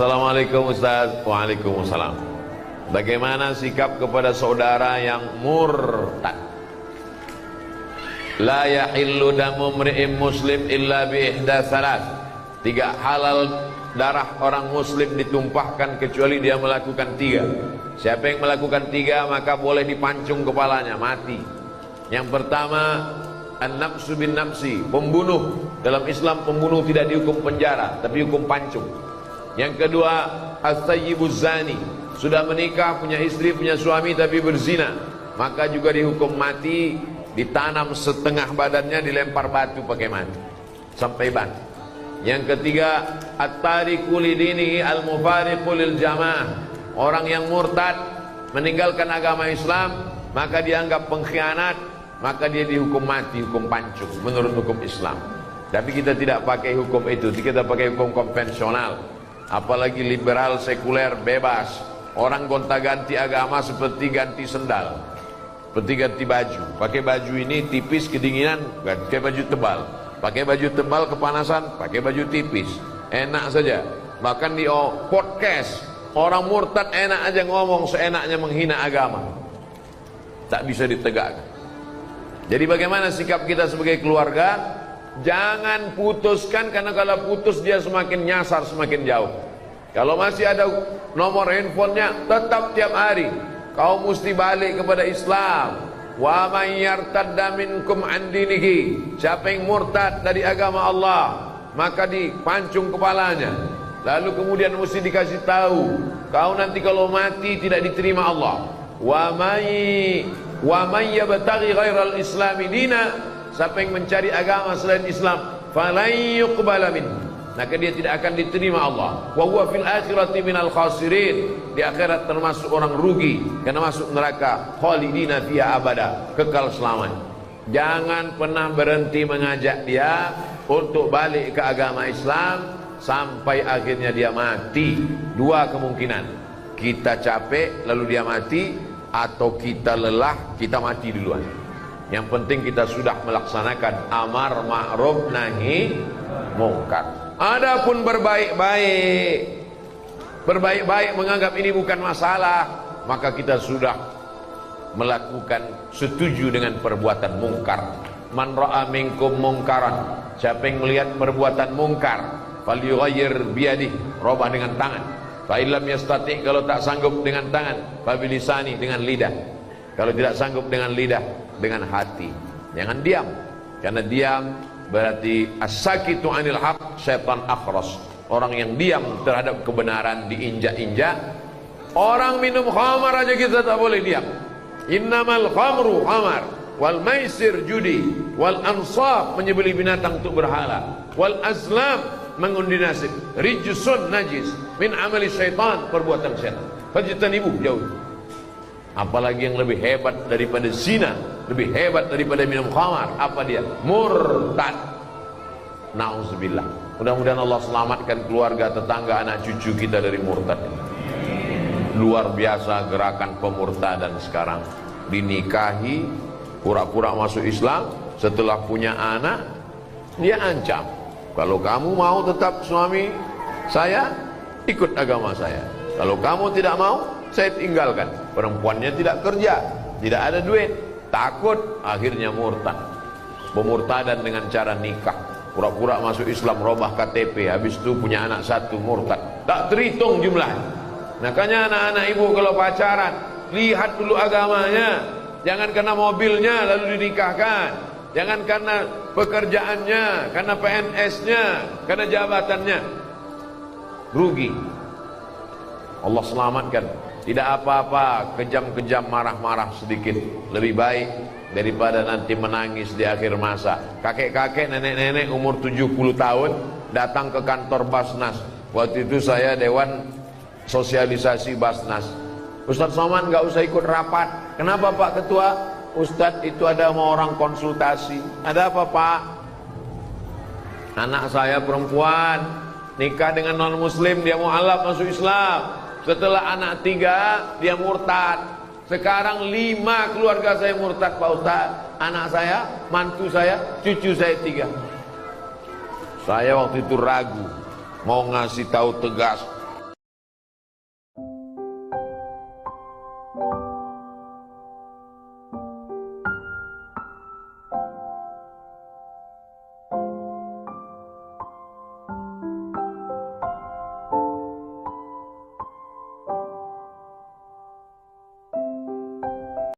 Assalamualaikum Ustaz. Waalaikumsalam. Bagaimana sikap kepada saudara yang murtad? La yahillu damu mri'in muslim illa bi ihda salat. Tidak halal darah orang muslim ditumpahkan kecuali dia melakukan tiga. Siapa yang melakukan tiga maka boleh dipancung kepalanya, mati. Yang pertama, an-nafsu bin nafsi, pembunuh. Dalam Islam pembunuh tidak dihukum penjara tapi hukum pancung. Yang kedua, as-sayyibuz zani, sudah menikah, punya istri, punya suami tapi berzina, maka juga dihukum mati, ditanam setengah badannya, dilempar batu pakai mati sampai mati. Yang ketiga, at-tariku lidinihi al-mufariqu lil jamaah, orang yang murtad meninggalkan agama Islam maka dianggap pengkhianat, maka dia dihukum mati, hukum pancung menurut hukum Islam. Tapi kita tidak pakai hukum itu, kita pakai hukum konvensional. Apalagi liberal sekuler bebas, orang gonta-ganti agama seperti ganti sendal, seperti ganti baju. Pakai baju ini tipis kedinginan, pakai baju tebal. Pakai baju tebal kepanasan, pakai baju tipis. Enak saja. Bahkan di podcast orang murtad enak aja ngomong, seenaknya menghina agama, tak bisa ditegakkan. Jadi bagaimana sikap kita sebagai keluarga? Jangan putuskan, karena kalau putus dia semakin nyasar, semakin jauh. Kalau masih ada nomor handphonenya, tetap tiap hari kau mesti balik kepada Islam. Wa man yartadda minkum an dinihi, siapa yang murtad dari agama Allah maka dipancung kepalanya. Lalu kemudian mesti dikasih tahu, kau nanti kalau mati tidak diterima Allah. Wa man yabtaghi ghairal islami dina, siapa yang mencari agama selain Islam, falan yuqbala min, maka dia tidak akan diterima Allah. Wa huwa fil akhirati minal khasirin, di akhirat termasuk orang rugi, karena masuk neraka khalidina fiha abada, kekal selamanya. Jangan pernah berhenti mengajak dia untuk balik ke agama Islam sampai akhirnya dia mati. Dua kemungkinan, kita capek lalu dia mati, atau kita lelah, kita mati duluan. Yang penting kita sudah melaksanakan amar ma'ruf nahi mungkar. Adapun berbaik-baik menganggap ini bukan masalah, maka kita sudah melakukan setuju dengan perbuatan mungkar. Man ra'a minkum mungkaran, siapa yang melihat perbuatan mungkar, falyughayyir biyadihi, robah dengan tangan. Fa illam yastati', kalau tak sanggup dengan tangan, fa bilisani, dengan lidah. Kalau tidak sanggup dengan lidah, dengan hati. Jangan diam, karena diam berarti as-sakitu 'anil haq syaitan akhras. Orang yang diam terhadap kebenaran diinjak-injak. Orang minum khamar aja kita tak boleh diam. Innamal khamru khamar, wal maisir judi, wal ansab menyembelih binatang untuk berhala, wal azlam mengundi nasib, rijsun najis min amali syaitan, perbuatan syaitan. Fajtanibu, jauh. Apalagi yang lebih hebat daripada zina, lebih hebat daripada minum khamar, apa dia? Murtad. Nauzubillah. Mudah-mudahan Allah selamatkan keluarga, tetangga, anak cucu kita dari murtad. Luar biasa gerakan pemurtadan sekarang. Dinikahi, pura-pura masuk Islam, setelah punya anak dia ancam, kalau kamu mau tetap suami saya, ikut agama saya. Kalau kamu tidak mau, saya tinggalkan. Perempuannya tidak kerja, tidak ada duit, takut, akhirnya murtad. Pemurtadan dengan cara nikah, pura-pura masuk Islam, robah KTP, habis itu punya anak satu, murtad, tak terhitung jumlahnya. Makanya anak-anak ibu kalau pacaran, lihat dulu agamanya. Jangan karena mobilnya lalu dinikahkan, jangan karena pekerjaannya, karena PNS-nya, karena jabatannya, rugi. Allah selamatkan. Tidak apa-apa kejam-kejam, marah-marah sedikit, lebih baik daripada nanti menangis di akhir masa. Kakek-kakek, nenek-nenek umur 70 tahun datang ke kantor Basnas. Waktu itu saya dewan sosialisasi Basnas. Ustadz Somad nggak usah ikut rapat. Kenapa Pak Ketua? Ustadz itu ada mau orang konsultasi. Ada apa Pak? Anak saya perempuan nikah dengan non muslim, dia mau alaf masuk Islam. Setelah anak 3 dia murtad. Sekarang 5 keluarga saya murtad Pak Ustadz. Anak saya, mantu saya, cucu saya 3. Saya waktu itu ragu mau ngasih tahu tegas,